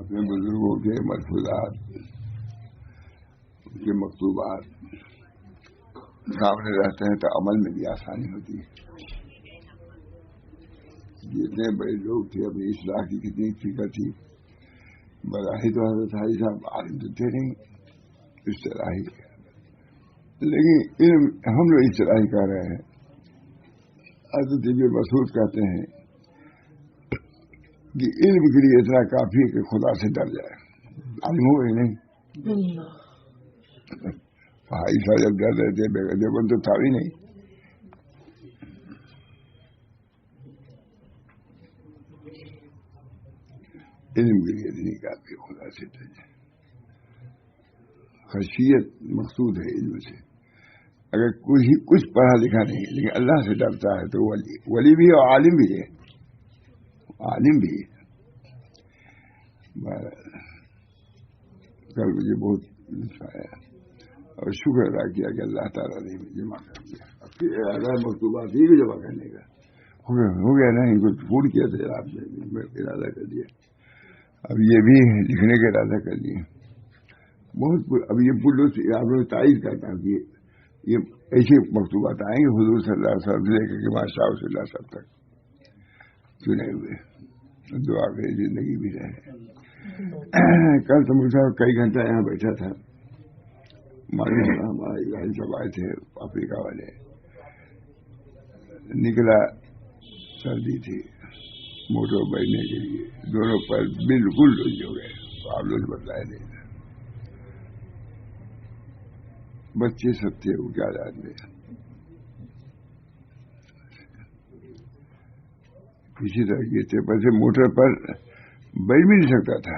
اپنے بزرگوں کے ملفوظات، ان کے مکتوبات سامنے رہتے ہیں تو عمل میں بھی آسانی ہوتی ہے. جتنے بڑے لوگ تھے اپنی اصلاح کی کتنی فکر تھی. بظاہر تو حضرت حاجی صاحب عالم تو تھے نہیں اصطلاحی، لیکن علم ہم لوگ اصطلاحی کہہ رہے ہیں. حضرت ابن مسعود کہتے ہیں کہ علم کے لیے اتنا کافی ہے کہ خدا سے ڈر جائے. عالم ہو گئے نہیں. حاجی صاحب جب ڈر رہے تھے دیوبند تو تھا بھی نہیں. علم کے لیے اتنی کافی خدا سے ڈر جائے. خشیت مقصود ہے علم سے. اگر کچھ پڑھا لکھا نہیں لیکن اللہ سے ڈرتا ہے تو ولی بھی ہے اور عالم بھی ہے. عالم بھی ہے. کل مجھے بہت لطف آیا اور شکر ادا کیا کہ اللہ تعالیٰ نے جمع کر دیا. اگر مکتوبات ہی بھی جمع کرنے کا ہو گیا نہیں، کچھ پور کیا تھا آپ نے ارادہ کر دیا. اب یہ بھی لکھنے کا ارادہ کر دیا. بہت اب یہ پل آپ لوگ تائید کرتا ہوں کہ یہ ایسے مکتوبات آئیں گے حضور صلی اللہ علیہ وسلم سے لے کر کے بادشاہ صلی اللہ علیہ وسلم تک چنے ہوئے. دعا کرے زندگی بھی رہے. کل تو مجھے کئی گھنٹہ یہاں بیٹھا تھا. ہمارے سب آئے تھے افریقہ والے. نکلا سردی تھی موٹر بیٹھنے کے لیے، دونوں پر بالکل ڈوج ہو گئے. آپ لوگ بتلائے نہیں. بچے سب تھے وہ کیا جانتے ہیں. کسی طرح کے تھے پر سے موٹر پر بیٹھ بھی نہیں سکتا تھا.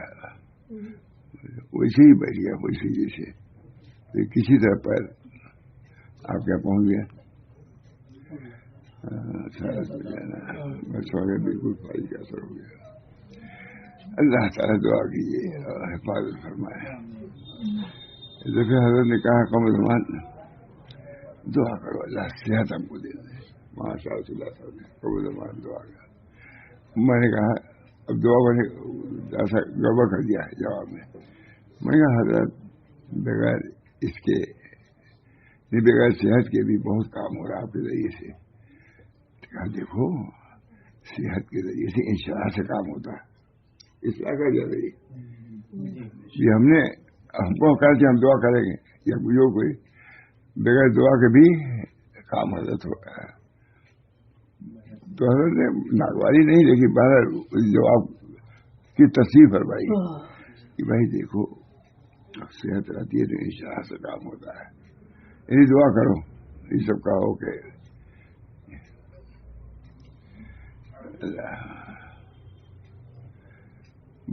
ویسے ہی بیٹھ گیا ویسے جیسے کسی طرح پر آپ کیا پہنچ گیا. بس ہو گیا بالکل فائل کا اثر ہو گیا. اللہ تعالیٰ دعا کیجیے حفاظت فرمائے. دفعہ حضرت نے کہا قمر زمان دعا کرو اللہ صحت ہم کو دے دے. ماشاء اللہ قمر زمان دعا کر. میں نے کہا اب دعا میں ایسا گڑبڑ کر دیا ہے جواب میں. میں نے کہا حضرت بغیر اس کے بغیر صحت کے بھی بہت کام ہو رہا ہے آپ کے ذریعے سے. کہا دیکھو صحت کے ذریعے سے انشاء سے کام ہوتا ہے. اصلاح کا ضروری یہ ہم کو کہا کہ ہم دعا کریں گے یا جو کوئی بغیر دعا کے بھی کام حضرت ہو رہا ہے. تو حضرت نے ناگواری نہیں دیکھی. بہر جو آپ کی تصریف فرمائی کہ بھائی دیکھو صحت رہتی ہے تو انشاء سے کام ہوتا ہے. یعنی دعا کرو یہ سب کہو کہ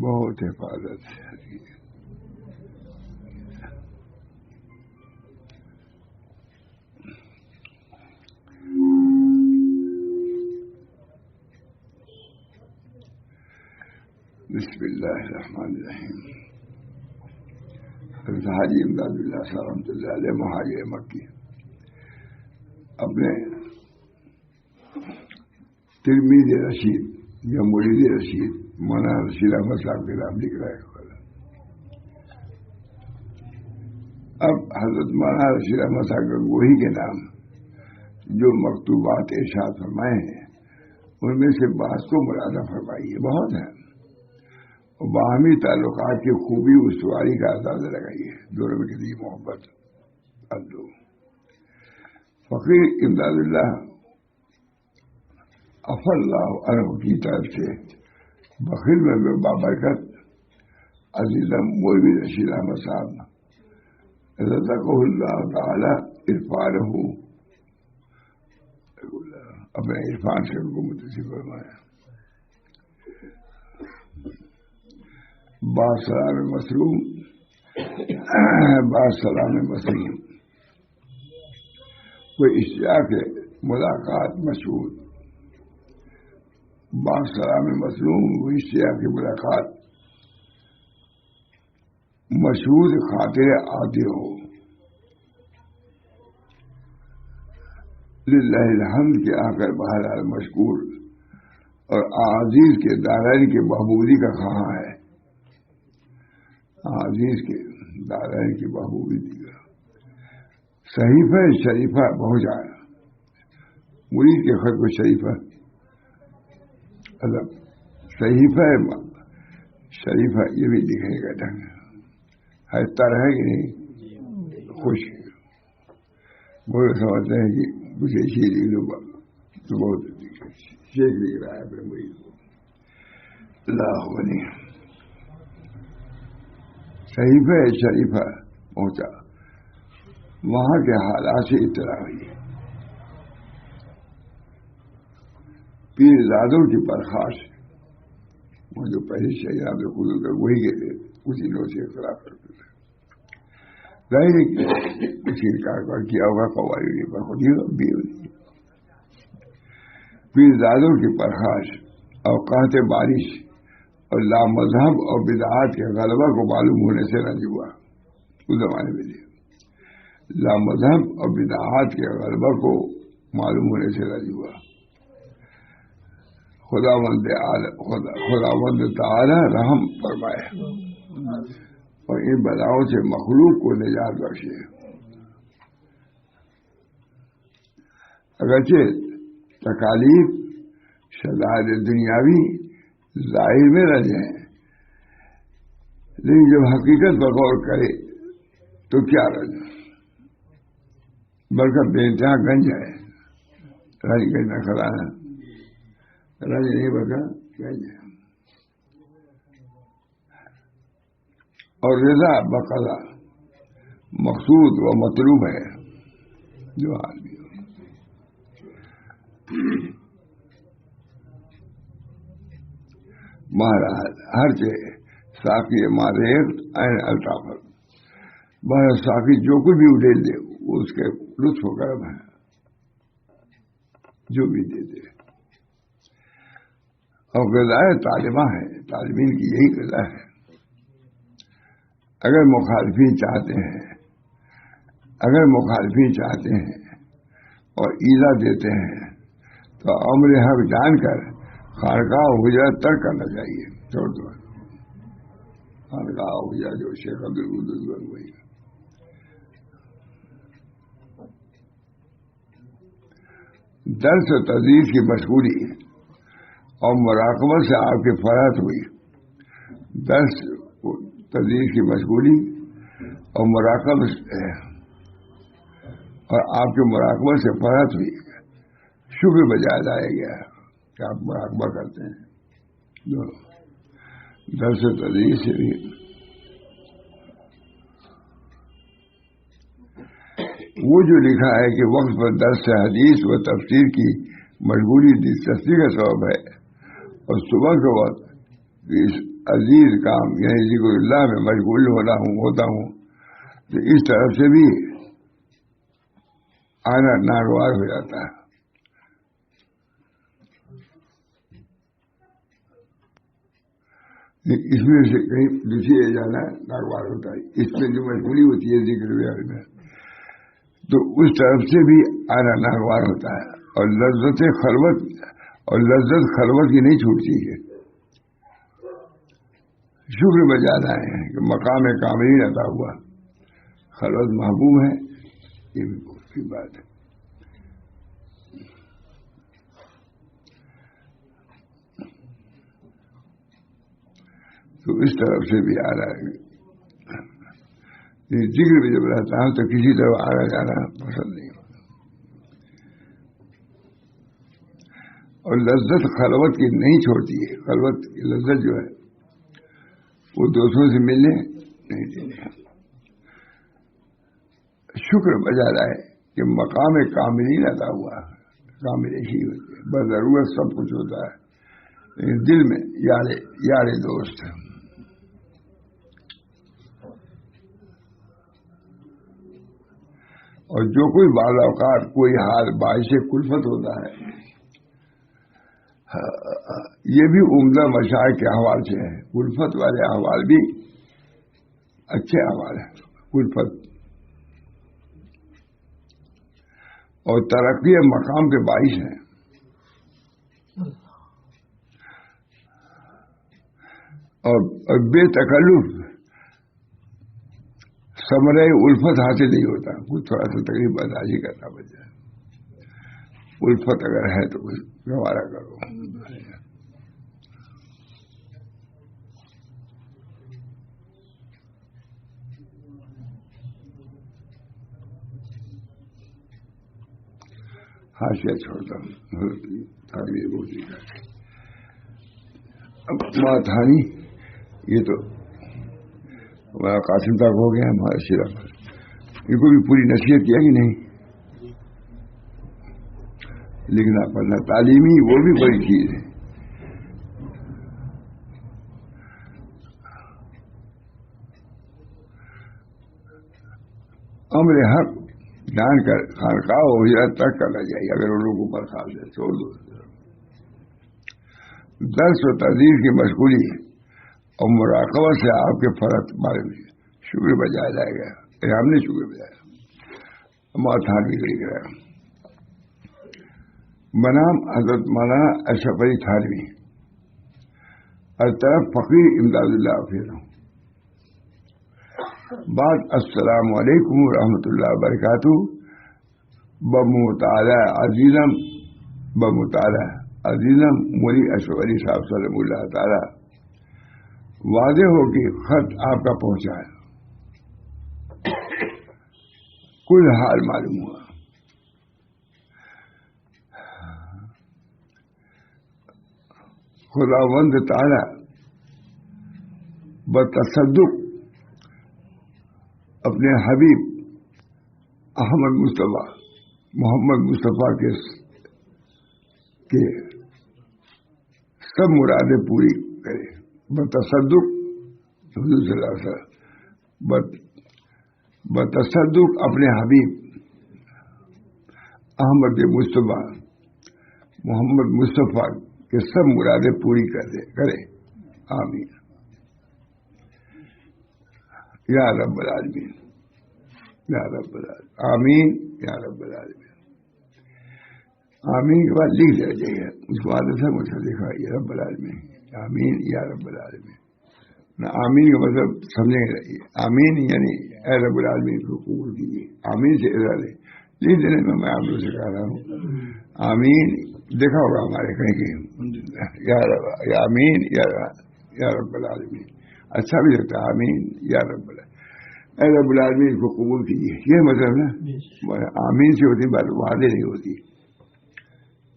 بہت حفاظت ہے. بسم اللہ الرحمن الرحیم. حاجی امداد اللہ صاحب رحمۃ اللہ علیہ مہاجر مکی اپنے تلمید رشید یا مرید رشید مولانا رشید احمد صاحب کے نام لکھ رہا ہے. اب حضرت مولانا رشید احمد صاحب کا وہی کے نام جو مکتوبات ارشاد فرمائے ہیں ان میں سے بعض کو مرادہ فرمائی ہے. بہت ہیں. باہمی تعلقات کی خوبی استواری کا اندازہ لگائیے. دونوں میں کتنی محبت. اب دو فقیر امداد اللہ اف اللہ عنہ کی طرف سے بخیر میں بابرکت عزیزم مولوی رشید احمد صاحب رزقہ اللہ تعالی عرفان اپنے عرفان سے ان کو متصف فرمایا. باسلام مسلوم باسلام مسلم کوئی اشتیاق ہے ملاقات مشہور. باسلام مسلوم کوئی اشتیاق کی ملاقات مشہور خاطر آتے ہو. للہ الحمد کے آ کر بہرحال مشکور اور عزیز کے دارائن کے محبوبی کا خواہاں ہے. عزیز کے دارائن کی بہبودی دیگر صحیفہ شریفہ پہنچ آیا. مرید کے خط کو شریفہ مطلب صحیفہ شریفہ یہ بھی دکھنے کا ڈھنگ ہے طرح ہے کہ نہیں خوش. وہ سمجھتے ہیں کہ کچھ ایسی لکھ لو تو بہت شیخ لکھ رہا ہے اپنے مرید کو. اللہ بنی صحیفہ شریفہ پہنچا. وہاں کے حالات سے اطلاع ہوئی. پیر زادوں کی پرخاش وہ جو پہلے شہزاد خود کر وہی کے تھے اسی لوگ سے اختلاف کرتے تھے. ظاہر ہے کسی کاروبار کیا ہوگا قواعد پر خود ہی بھی ہوتی. پیر زادوں کی پرخاش اوقات بارش اور لامذہب اور بدعات کے غلبہ کو معلوم ہونے سے رنج ہوا. اس زمانے میں لامذہب اور بدعات کے غلبہ کو معلوم ہونے سے رنج ہوا. خداوند تعالی رحم فرمائے اور ان بلاؤں سے مخلوق کو نجات بخشے. اگرچہ تکالیف شدائد دنیاوی ظاہر میں رہ جائیں لیکن جب حقیقت پر غور کرے تو کیا رنج بلکہ بے انتہا گنج ہے. رنج گنج نہ کھلانا رنج نہیں بلکہ گنج ہے. اور رضا بقضا مقصود و مطلوب ہے جو آدمی مہاراج ہر سے ساقی ماریخ این الطافت. مہاراج ساقی جو کچھ بھی اڈیل دے وہ اس کے لطف و کرم ہے جو بھی دیتے. اور غذائے طالبہ ہے طالبین کی یہی غذا ہے. اگر مخالفین چاہتے ہیں اور ایذا دیتے ہیں تو امر حق جان کر خانقاہ حجرہ ترک کرنا چاہیے. چھوڑ دو خانقاہ حجرہ جو شیخ عبدالقدوس وہی. درس و تدریس کی مشغولی اور مراقبت سے آپ کی فرحت ہوئی. درس تدریس کی مشغولی اور مراقبت اور آپ کے مراقبت سے فرحت ہوئی. شکر بجائے لایا گیا کہ آپ مراقبہ کرتے ہیں. درس و تدریس سے بھی وہ جو لکھا ہے کہ وقت پر درس حدیث و تفسیر کی مشغولی دلچسپی کا سبب ہے اور صبح کے وقت اس عزیز کام یعنی ذکر اللہ میں مشغول ہوتا ہوں تو اس طرف سے بھی آنا ناگوار ہو جاتا ہے. اس میں سے کہیں دوسری جانا ناگوار ہوتا ہے. اس میں جو مشغولی ہوتی ہے ذکر وغیرہ میں تو اس طرف سے بھی آنا ناگوار ہوتا ہے. اور لذت خلوت کی نہیں چھوٹتی ہے. شکر بجانا ہے کہ مقام کامل عطا ہوا. خلوت محبوب ہے یہ بھی بہت سی بات ہے. تو اس طرف سے بھی آ رہا ہے. ذکر بھی جب رہتا ہوں تو کسی طرح آنا جانا پسند نہیں ہوتا. اور لذت خلوت کی نہیں چھوڑتی ہے. خلوت کی لذت جو ہے وہ دوستوں سے ملنے نہیں دینے. شکر بجا رہا ہے کہ مقام کاملین عطا ہوا. کامل ہی ہوتے ہیں بضرورت سب کچھ ہوتا ہے لیکن دل میں یار دوست ہے. اور جو کوئی بعض اوقات کوئی حال باعث کلفت ہوتا ہے یہ بھی عمدہ مشاعر کے حوال سے ہے. کلفت والے احوال بھی اچھے احوال ہیں. کلفت اور ترقی مقام کے باعث ہیں. اور بے تکلف ثمرہ الفت حاصل نہیں ہوتا، کچھ تھوڑا سا تکلیف برداشت ہی کرنا پڑ جائے. الفت اگر ہے تو کچھ گوارا کرو. حاشیہ چھوڑتا ہوں تعبیر بولی کا. اب ماتھانی یہ تو ہمارا قاسم تک ہو گیا، ہمارا شیرا پر ان کو بھی پوری نصیحت کیا کہ نہیں. لکھنا پڑھنا تعلیمی وہ بھی بڑی چیز ہے. امر حق جان کر خانقاہ ہو یا ترک کرنا چاہیے. اگر ان لوگوں پر خاص ہے چھوڑ دو. درس و تدریس کی مشغولی اور مراقبہ سے آپ کے فرق بارے میں شکر بجایا جائے گا. ہم نے شکر بجایا. ماتھان بھی لکھ رہا ہے. بنام حضرت مولانا اشرف علی تھانوی، ہر طرف فقیر امداد اللہ پھر. بعد السلام علیکم ورحمۃ اللہ وبرکاتہ. بمطالعہ عزیزم مولی اشرف علی صاحب صلی اللہ تعالی واضح ہو کہ خط آپ کا پہنچا ہے. کل حال معلوم ہوا. خداوند تعالی بتصدق اپنے حبیب احمد مصطفیٰ محمد مصطفیٰ کے سب مرادیں پوری کرے. بتصدق حضور صلی اللہ علیہ وسلم بتصدق اپنے حبیب احمد مصطفیٰ محمد مصطفیٰ کے سب مرادیں پوری کرے. آمین یا رب العالمین. یا رب العالمین. آمین یا رب العالمین. آمین کے بعد لکھ دینا چاہیے. اس کو عادت ہے مجھے لکھا یا رب العالمین. آمین یا رب العالمین. نہ آمین کا مطلب سمجھیں گے. آمین یعنی اے رب العالمین کو قبول کیجیے. آمین سے ارادے لکھ دینے میں آپ لوگوں سے کہہ رہا ہوں. آمین دیکھا ہوگا ہمارے کہیں کہ یا آمین یا رب العالمین. اچھا بھی لگتا ہے. آمین یا رب العالمین. اے رب العالمین کو قبول کیجیے. یہ مطلب نا آمین سے ہوتی بات وعدے نہیں ہوتی.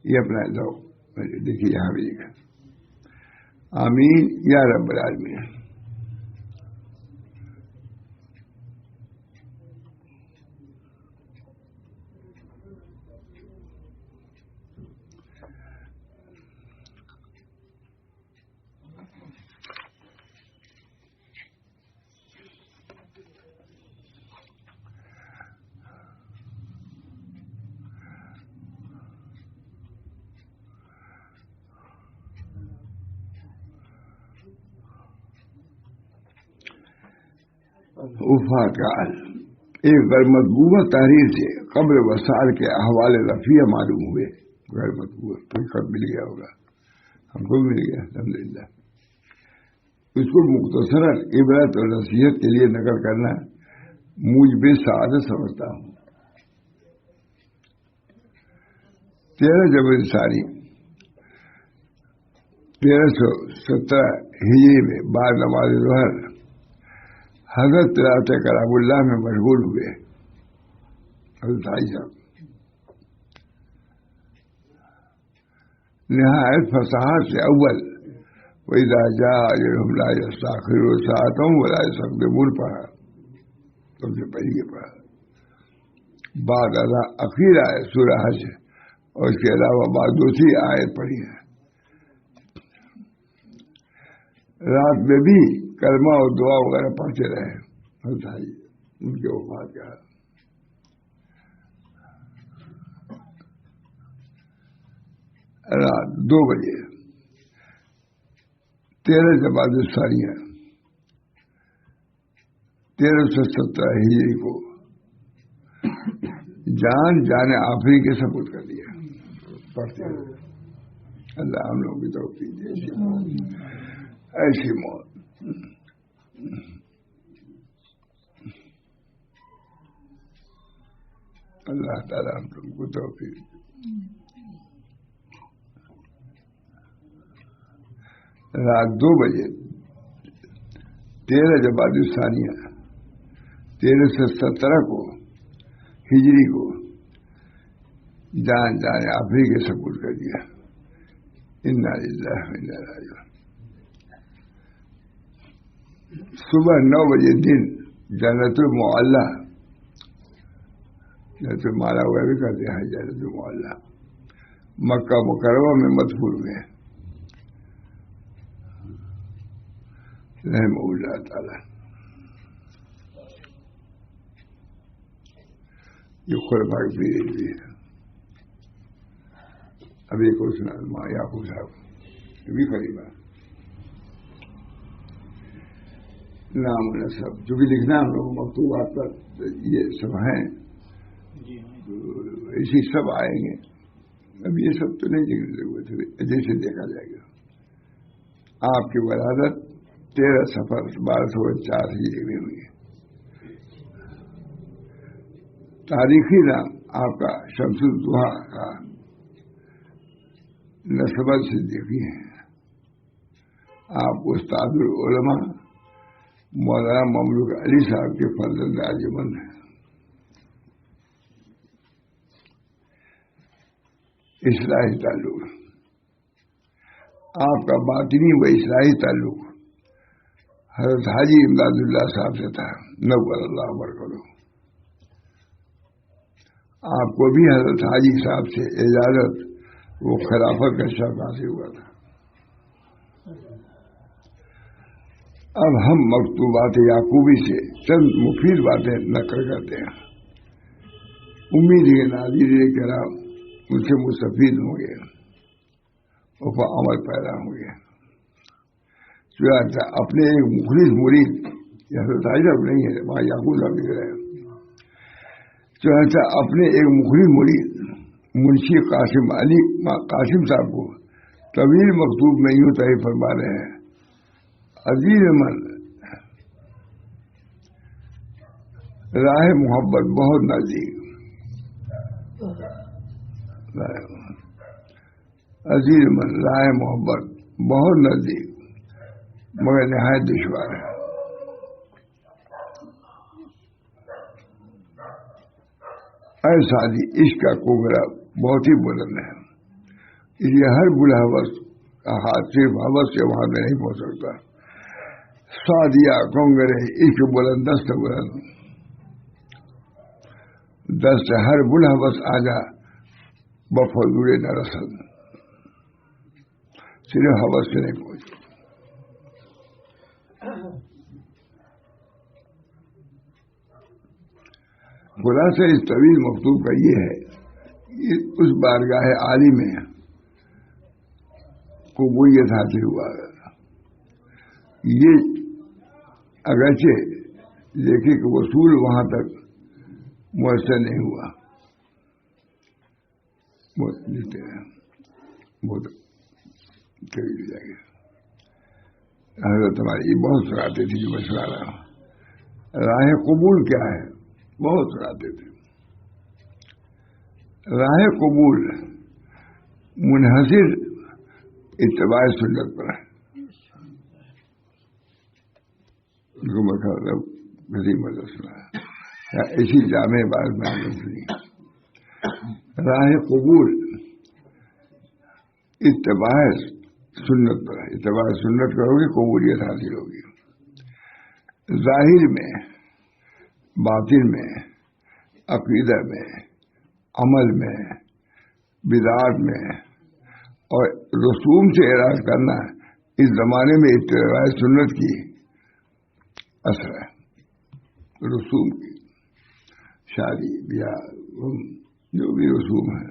یہ اپنا ذوق دیکھیے یہاں بھی لکھا آمین یا رب العالمین. افاقال ایک غیر مطبوع تحریر سے قبر وسال کے احوال رفیع معلوم ہوئے. غیر مطبوع کوئی خط مل گیا ہوگا. ہم کو بھی مل گیا الحمدللہ. اس کو مختصر عبرت اور نصیحت کے لیے نقل کرنا موجب سعادت سمجھتا ہوں. 13 جمادی ثانی 1317 ہجری میں بعد نماز ظہر حضرت تلاوت کلام اللہ میں مشغول ہوئے. حضرت عائشہ نہایت فصاحت سے اول وَإِذَا جَاءَ أَجَلُهُمْ لَا يَسْتَأْخِرُونَ سَاعَةً وَلَا يَسْتَقْدِمُونَ پڑھا. سب سے پہلے پڑھا. بعد اخیر آئے سورہ حج اور اس کے علاوہ بعد دوسری آیت پڑھی ہے. رات میں بھی کلمہ اور دعا وغیرہ پڑھتے رہے. ان کے وفات کا رات 2 بجے 13 جمادی ثانی 1317 ہجری کو جان آخری کے سپرد کر دیا. پڑھتے ہیں. اللہ ہم لوگوں کی توفیق دے. ایسی موت اللہ تعالیٰ ہم تم کو توفیق. رات 2 بجے 13 جمادی ثانیہ 1317 کو ہجری کو جان آپ ہی کے سپورٹ کر دیا. انا للہ و انا الیہ راجعون. صبح 9 بجے دن جنت المعلی، جنت المعلی وہ بھی کہتے ہیں جنت المعلی، مکہ مکرمہ میں مدفون ہوئے رحمہ اللہ تعالی. جو خلفاء کی پیری بھی ہے. ابھی کو سنا ماں یعقوب صاحب یہ بھی قریب ہے. نام نسب جو بھی لکھنا ہم لوگ مکتوبات پر یہ سب ہیں، اسی سب آئیں گے. اب یہ سب تو نہیں لکھنے ضرورت، جیسے دیکھا جائے گا. آپ کی ولادت 13 صفر 1204 ہجری میں ہوئی ہے. تاریخی نام آپ کا شمس الضحیٰ کا نسبت صدیقی ہے. آپ استاد العلماء مولانا مملوک علی صاحب کے فرزند ارجمند ہیں. اصلاحی تعلق آپ کا باطنی و اصلاحی تعلق حضرت حاجی امداد اللہ صاحب سے تھا، نور اللہ برکتہ. آپ کو بھی حضرت حاجی صاحب سے اجازت وہ خلافت کا شرف حاصل ہوا تھا. اب ہم مکتوبات یعقوبی سے چند مفید باتیں نقل کرتے ہیں. امید ہے ناظرین کرام ان سے مستفید ہوں گے اور عمل پیدا ہوں گے. چنانچہ اپنے ایک مخلص مرید، حضرت حاجی صاحب نہیں ہے، وہاں یعقوب صاحب لکھ رہے ہیں. چنانچہ اپنے ایک مخلص مرید منشی قاسم علی قاسم صاحب کو طویل مکتوب میں یوں تحریر فرما رہے ہیں: عزیز من، راہ محبت بہت نزدیک. عزیز من، راہ محبت بہت نزدیک مگر نہایت دشوار ہے. اے سادی، عشق کا کنگرا بہت ہی بلند ہے، اس لیے ہر بلا حوث کا ہاتھ صرف حوث کے وہاں میں نہیں پہنچ سکتا. سادیا کنگرے عشق بلند دست بلند، دست ہر بلا حوث آجا بفضول نہ رسد. صرف حوث سے نہیں پہنچ. خلاصہ اس طویل مکتوب کا یہ ہے، اس بارگاہ عالی میں قبولیت حاصل ہوا. یہ اگرچہ دیکھے کہ وصول وہاں تک میسر نہیں ہوا. بہت جائے گا. حضرت ہماری بہت سناتے تھے جو میں سنا رہا ہوں. راہ قبول کیا ہے بہت سناتے تھے. راہ قبول منحصر اتباع سنت پر ہے. ان کو میں کسی مدد سنا اسی جامع بات میں نے سنی. راہ قبول اتباع سنت پر ہے. اتباع سنت کرو گے قبولیت حاصل ہوگی. ظاہر میں، باطن میں، عقیدہ میں، عمل میں، بدعات میں اور رسوم سے اعراض کرنا اس زمانے میں اتباع سنت کی اثر ہے. رسوم کی، شادی بیاہ جو بھی رسوم ہے،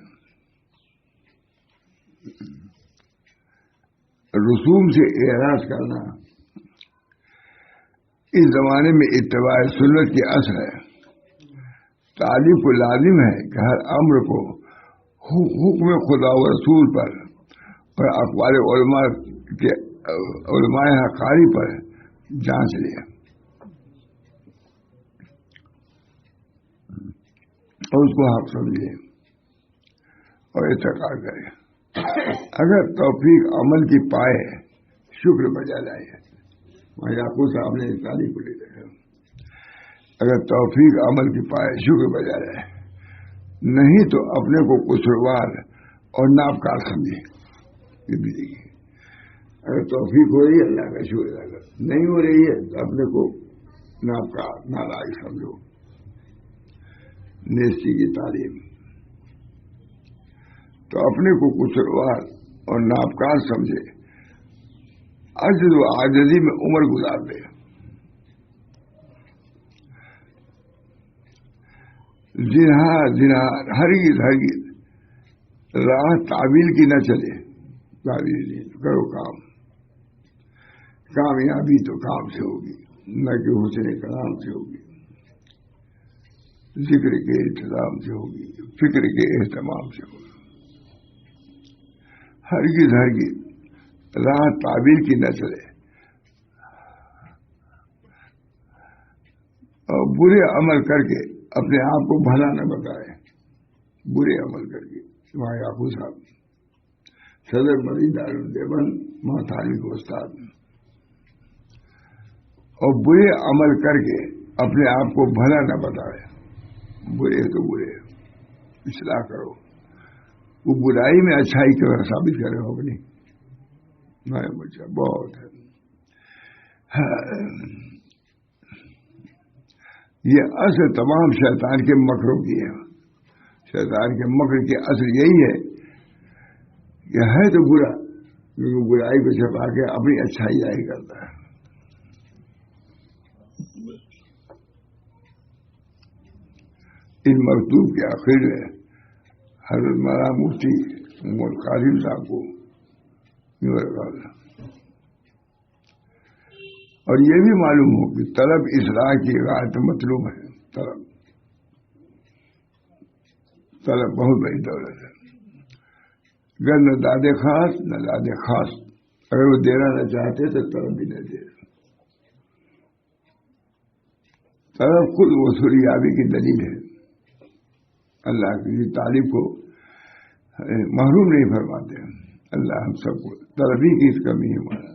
رسوم سے اعراض کرنا اس زمانے میں اتباع سنت کی اثر ہے. تعلیم کو لازم ہے کہ ہر امر کو حکم خدا و رسول پر اور اقوال علماء حقاری پر جانچ لیا. اور اس کو حق سمجھے اور اتقا کرے. اگر توفیق عمل کی پائے شکر بجا جائے. وہاں یعقوب صاحب نے اس تعلیم کو لے رہے. اگر توفیق عمل کی پائے شکر بجا جائے, نہیں تو اپنے کو قصوروار اور ناپکار سمجھے. یہ بھی دیکھیے, اگر توفیق ہو رہی ہے اللہ کا شکر ادا کر, نہیں ہو رہی ہے تو اپنے کو ناپکار نالائق سمجھو. نیستی کی تعلیم. تو اپنے کو قصوروار اور ناپکار سمجھے, عجز و عاجزی میں عمر گزار دے. زنہار ہرگز راہ تعویل کی نہ چلے. تعویل نہیں کرو کام. کامیابی تو کام سے ہوگی, نہ کہ حسن کلام سے ہوگی, ذکر کے انتظام سے ہوگی, فکر کے اہتمام سے ہوگی. ہرگز راہ تعبیر کی نہ چلے, اور برے عمل کر کے اپنے آپ کو بھلا نہ بتائے. برے عمل کر کے. وہاں یعقوب صاحب صدر مدینہ دارالدیوبند محتاجی کو استاد, اور برے عمل کر کے اپنے آپ کو بھلا نہ بتائے. برے تو برے, اصلاح کرو. وہ برائی میں اچھائی کی طرح ثابت کرے ہو نہیں. بچہ بہت ہے. یہ اصل تمام شیطان کے مکروں کی ہے. شیطان کے مکر کی اصل یہی ہے کہ ہے تو برا, کیونکہ برائی کو چھپا کے اپنی اچھائی ظاہر کرتا ہے. ان مکتوب کے آخر میں حضرت مولانا مفتی محمد قاسم صاحب کو اور یہ بھی معلوم ہو کہ طلب اصلاح کی غایت مطلوب ہے. طلب بہت بڑی دولت ہے. اگر نہ دادے خاص نہ دادے خاص, اگر وہ دینا نہ چاہتے تو طلب بھی نہ دے. طلب خود وصولیابی کی دلیل ہے. اللہ کی تعلیم کو محروم نہیں فرماتے. اللہ ہم سب کو طلبی کی اس کمی ہے ہمارا.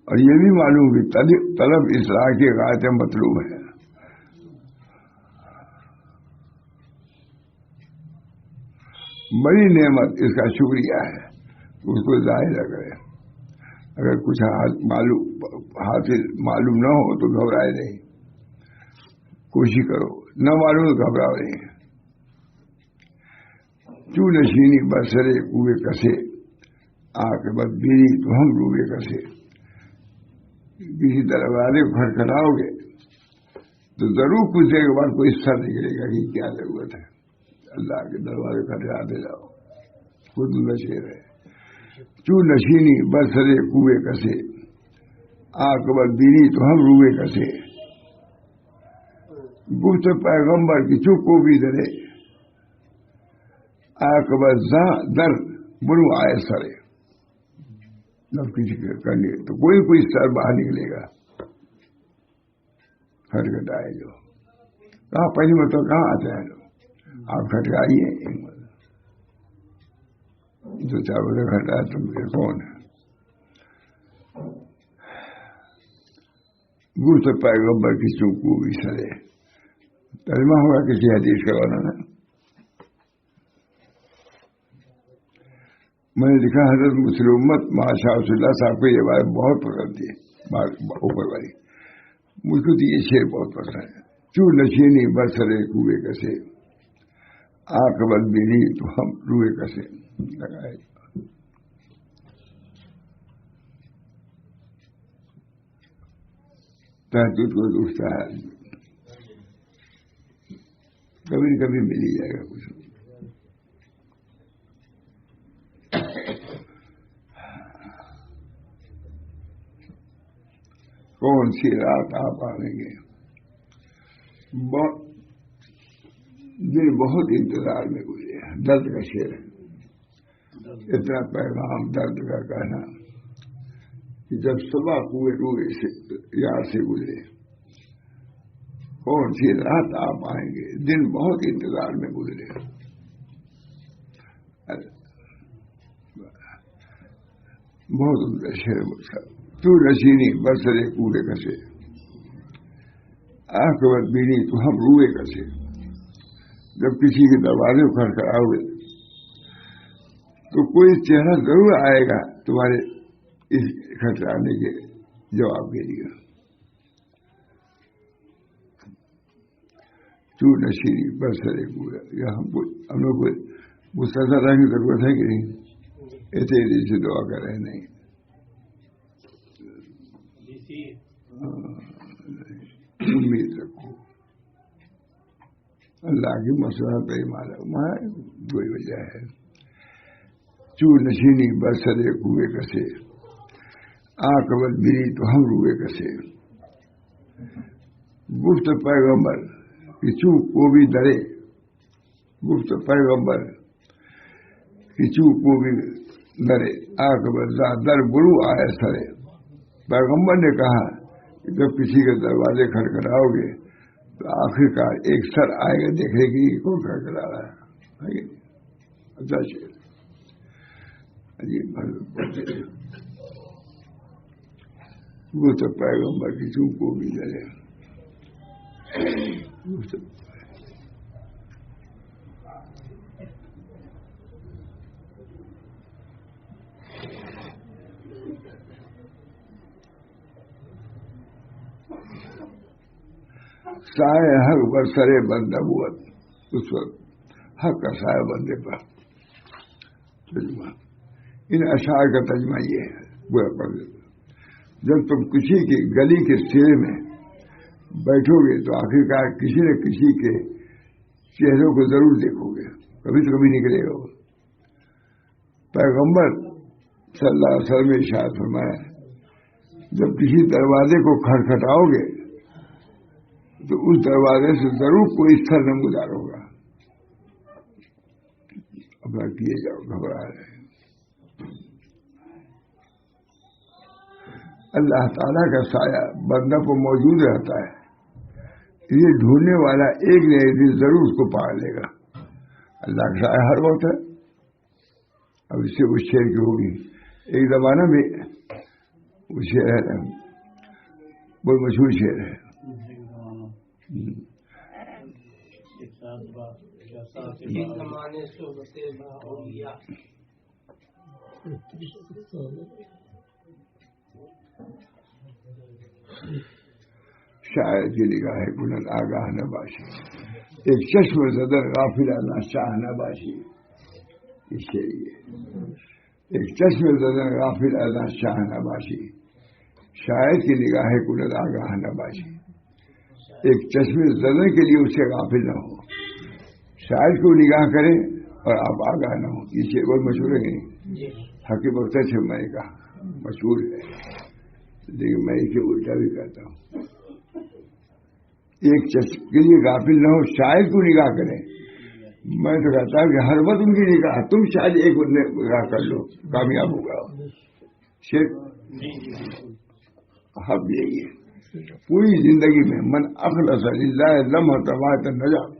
اور یہ بھی معلوم کہ طلب اصلاح کی غایت مطلوب ہے. بڑی نعمت اس کا شکریہ ہے, اس کو ظاہر کرے. اگر کچھ حاصل معلوم نہ ہو تو گھبرائے نہیں, کوشش کرو. نہ معلوم تو گھبراؤ نہیں. چوں نشینی برسرے کوئے کسے, عاقبت بیری تو ہم روئے کسے. کسی دروازے کو کھٹکھٹاؤ گے تو ضرور کچھ دیر کے بعد کوئی سر نکلے گا کہ کیا ضرورت ہے. اللہ کے دروازے کھٹکھٹاتے جاؤ, خود نشیر ہے. چوں نشینی برسرے کوئے کسے, عاقبت بیری تو ہم روئے کسے. گفت پیغمبر کی چپ کو بھی درے, عاقبت در بنو آئے سرے. جب کسی کرنے تو کوئی سر باہر نکلے گا. کھٹکھٹائے جو کہاں پہلی مرتبہ کہاں آتے ہیں لوگ, آپ کھٹکائیے. جو چار بجے کھٹا تم کے کون ہے. گفت پیغمبر کی چپ کو بھی سرے. ترجمہ ہوگا کسی حدیث کا ورنہ. میں نے لکھا حضرت مسلم امت ماشاء اللہ صاحب کو یہ بات بہت پسند تھی. اوپر والی مجھ کو تو یہ شعر بہت پسند ہے. چوں نشینی برسرے کوئے کسے, عاقبت بیری تو ہم روئے کسے. لگائے تحقیق کو دوستا ہے, کبھی نہ کبھی مل ہی جائے گا کچھ. کون سی رات آپ آئیں گے, دل بہت انتظار میں گزرے. درد کا شعر ہے, اتنا پیغام درد کا کہنا. کہ جب صبح پورے روئے سے یاد سے گزرے کون سی رات آپ آئیں گے، دن بہت انتظار میں گزرے، بہت عمدہ شعر تو نشینی برسرے کوڑے کسے، آنکھ بینی تو ہم روئے کسے، جب کسی کے دروازے کو کھڑکھڑاؤ گے تو کوئی چہرہ ضرور آئے گا تمہارے اس کھٹکرانے کے جواب کے لیے. تو نشینی برسرے کوڑے، یا ہم لوگ کو مستقل رہنے کی ضرورت ہے کہ نہیں؟ ایسے سے دعا کر رہے نہیں، امید رکھو اللہ کی مسئلہ پہ معلوم ہے، کوئی وجہ ہے. چور نشینی برسرے کوئے کسے، آنکھ بری تو ہم روئے کسے، گفت پیغمبر کہ چوپ کو بھی ڈرے، گفت پیغمبر کہ چوپ کو بھی ڈرے، آنکھ در برو آئے سرے. پیغمبر نے کہا کہ جب کسی کے دروازے کھڑکھڑاؤ گے تو آخر کار ایک سر آئے گا دیکھنے کی کون کھڑکھڑا رہا ہے. اچھا شعر عجیب وہ تو پیغمبر کی چوپ کو بھی ڈرے. سائے حق برسرے بندبوت، اس وقت حق کا سایہ بندے پر. ترجمہ ان اشعار کا ترجمہ یہ ہے، برا پڑھ دیتا، جب تم کسی کی گلی کے سرے میں بیٹھو گے تو آخرکار کسی نہ کسی کے چہروں کو ضرور دیکھو گے، کبھی تو کبھی نکلے گا. پیغمبر صلی اللہ علیہ وسلم نے ارشاد فرمایا جب کسی دروازے کو کھٹکھٹاؤ گے تو اس دروازے سے ضرور کوئی سر نمودار ہوگا. اپنا کیے جاؤ، گھبرا رہے. اللہ تعالیٰ کا سایہ بندہ کو موجود رہتا ہے، یہ ڈھونڈنے والا ایک نہ ایک دن ضرور اس کو پا لے گا. اللہ کا سایہ ہر وقت ہے. اب اس سے اس شعر کی ہوگی، ایک زمانہ میں وہ شعر ہے، بہت مشہور شعر ہے. شاید کی نگاہ کنن آگاہ نہ باشی، ایک چشم زدر غافلانہ شاہ نہ باشی. اس سے ایک چشم زدر غافلانہ شاہ نہ باشی، شاید کی نگاہ کنن آگاہ نہ باشی. ایک چشم زدر کے لیے اس سے غافل نہ ہو، شاید کو نگاہ کرے اور آپ آگاہ نہ ہو. یہ شعر بہت مشہور ہے نہیں؟ حکیم اختر سے میں نے کہا مشہور ہے، لیکن میں اسے الٹا بھی کہتا ہوں. ایک چشم کے لیے غافل نہ ہو، شاید کو نگاہ کرے. میں تو کہتا ہوں کہ ہر وقت ان کی نگاہ، تم شاید ایک نگاہ کر لو، کامیاب ہوگا. حق یہی ہے پوری زندگی میں، من اخلص للہ لمحہ واحد نجات،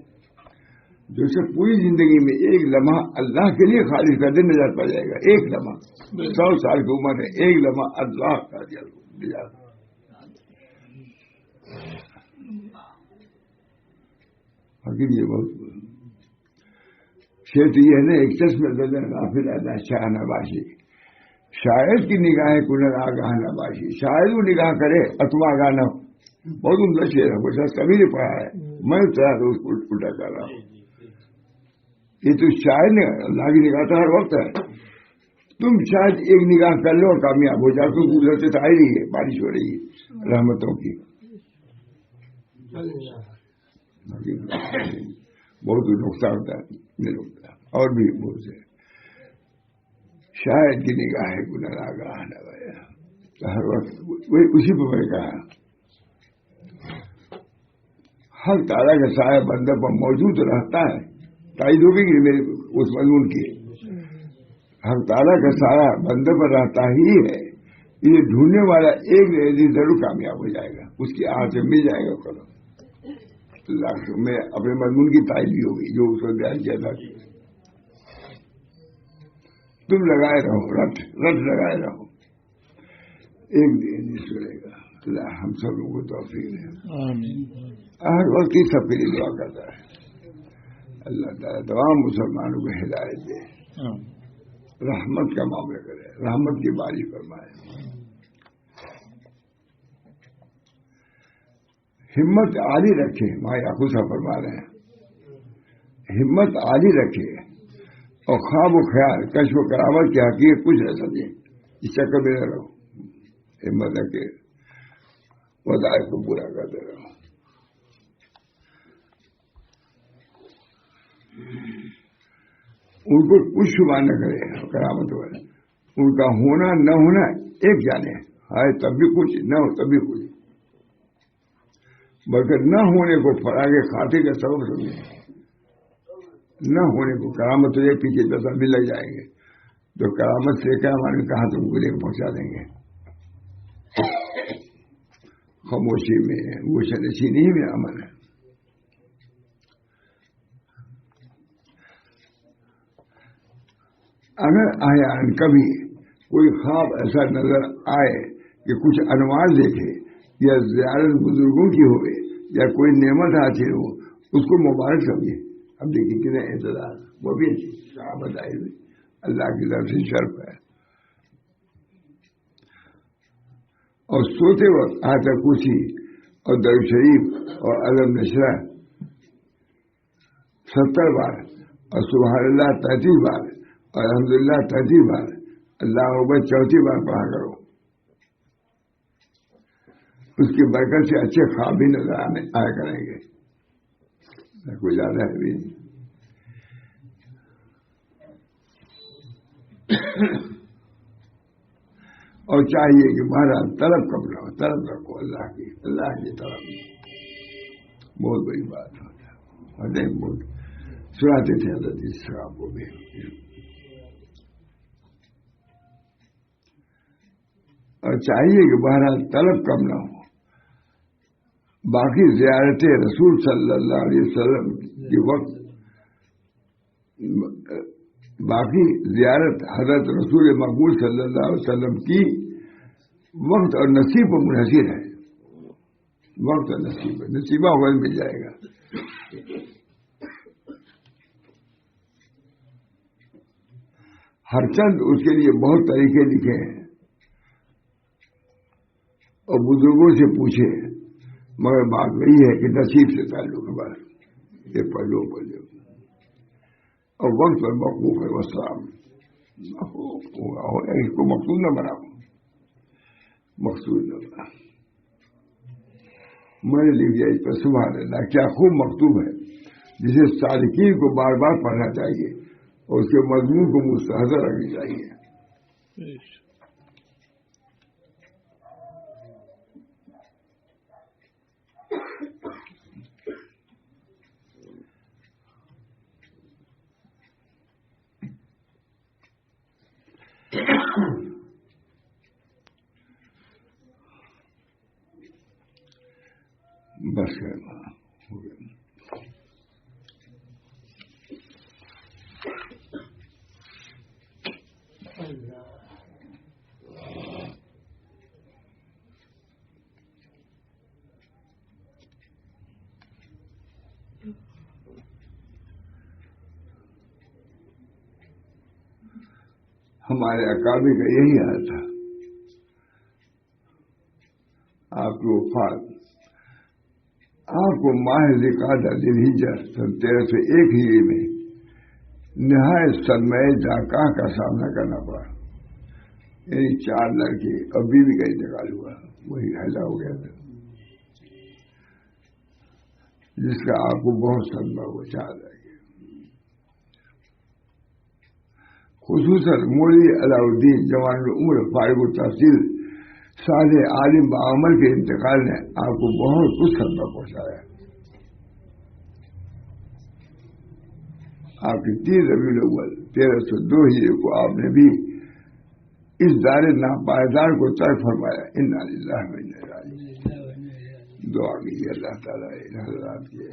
جو سے پوری زندگی میں ایک لمحہ اللہ کے لیے خالص کر دے نجات پا جائے گا. ایک لمحہ، 100 سال کی عمر ہے، ایک لمحہ اللہ کا نجات. حقیقت یہ بہت شعر تو یہ ہے نا، ایک چشم زدن غافل اللہ شاہ نباشی، شاید کی نگاہیں کنن آگاہ نہ باشی. شاید وہ نگاہ کرے اتوا آگاہ نہ ہو. بہت عمدہ شعر ہے، وہ کبھی نہیں پڑھا ہے، میں اس کو الٹا کر رہا ہوں. یہ تو شاید نے اللہ کی نگاہ تو ہر وقت ہے. تم شاید ایک نگاہ کر لو اور کامیاب ہو جاؤ. تو گزرتے تو آ رہی ہے، بارش ہو رہی ہے رحمتوں کی. بہت نقصان ہوتا ہے اور بھی بہت سے. شاید کی نگاہ ہے گناہ آگاہ نہ بھیا، ہر وقت وہی اسی پہ میں نے کہا ہر تعالیٰ کا سایہ بندہ پر موجود رہتا ہے. تائید ہوگی کہ میرے اس مضمون کی، ہر تعالیٰ کا سایہ بندے پر رہتا ہی ہے، یہ ڈھونڈنے والا ایک دن ضرور کامیاب ہو جائے گا، اس کی آہ سے مل جائے گا قدم۔ میں اپنے مضمون کی تائید بھی ہوگی جو اس کو بیان کیا تھا، تم لگائے رہو، رٹ لگائے رہو، ایک دن سنے گا۔ اللہ ہم سب لوگوں کو توفیق دے، ہر وقت کی سب کے لیے دعا کرتا ہے۔ اللہ تعالیٰ تمام مسلمانوں کو ہدایت دے، رحمت کا معاملہ کرے، رحمت کی باری فرمائے، ہمت عالی رکھے۔ ماں یعقوب صاحب فرما رہے ہیں ہمت عالی رکھے اور خواب و خیال، کشف و کرامت کی حقیقت کچھ نہ سمجھے، اس چکر میں نہ رہو، ہمت رکھے، وظائف کو پورا کرتے رہو۔ ان کو کچھ شبہ نہ کرے کرامت والے، ان کا ہونا نہ ہونا ایک جانے، ہے تب بھی کچھ، نہ ہو تب بھی کچھ، بلکہ نہ ہونے کو فراغ خاطر کا سبب سمجھے، نہ ہونے کو کرامت تو ایک پیچھے 10 آدمی لگ جائیں گے، تو کرامت سے کیا ہمارے کہاں تم کو لے کے پہنچا دیں گے۔ خاموشی میں گوشہ نشینی میں امن ہے۔ اگر احیان کبھی کوئی خواب ایسا نظر آئے کہ کچھ انوار دیکھے یا زیارت بزرگوں کی ہوئے یا کوئی نعمت حاصل ہو، اس کو مبارک سمجھے۔ اب دیکھیے کتنے انتظار، وہ بھی صحابت آئے ہوئے، اللہ کی طرف سے شرف ہے۔ اور سوتے وقت آیت کرسی اور درود شریف اور علم نشرہ 70 بار اور سبحان اللہ 33 بار اور الحمدللہ 33 بار، اللہ اکبر 34 بار پڑھا کرو۔ اس کی برکت سے اچھے خواب بھی نظر آیا کریں گے، کوئی زیادہ ہے بھی نہیں۔ اور چاہیے کہ مہاراج طلب کب رہو، طلب رکھو اللہ کی طرف، بہت بڑی بات ہوتا ہے۔ بہت سناتے تھے حضرت اس صاحب کو بھی، اور چاہیے کہ مہاراج طلب کم نہ ہو، باقی زیارت رسول صلی اللہ علیہ وسلم کی وقت، باقی زیارت حضرت رسول مقبول صلی اللہ علیہ وسلم کی وقت اور نصیب پر منحصر ہے، وقت اور نصیب ہے، نصیبہ ہوگا مل جائے گا۔ ہر چند اس کے لیے بہت طریقے لکھے ہیں اور بزرگوں سے پوچھے، مگر بات وہی ہے کہ نصیب سے تعلق ہے، بس یہ پڑھو اور وقت پر موقوف ہے، وسلام ہوگا، اس کو مقصود نہ بناؤ، مقصود نہ بناؤ۔ میں نے لکھ دیا اس پر، سبحان اللہ کیا خوب مکتوب ہے، جسے سالکین کو بار بار پڑھنا چاہیے اور اس کے مضمون کو مستحضر رکھنی چاہیے۔ بس ہو گیا۔ ہمارے اکابر کا یہی حال تھا، آپ کی وفات آپ کو ماہ ذوالقعدہ ذوالحجہ 1301 ہجری میں نہایت صدمہ ذاکہ کا سامنا کرنا پڑا، یعنی 4 لڑکے اور بیوی کا انتقال ہوا، وہی حیضہ ہو گیا تھا، جس کا آپ کو بہت صدمہ ہوا، 4 لڑکے، خصوصاً مولوی علاء الدین جوان العمر فارغ التحصیل صالح عالم بعمل کے انتقال نے آپ کو بہت کچھ صدمہ پہنچایا۔ آپ کی 3 ربیع الاول 1302 ہجری کو آپ نے بھی اس دار ناپائیدار کو ترک فرمایا. انا للہ و انا الیہ راجعون. دعا کی اللہ تعالیٰ ان حضرات کے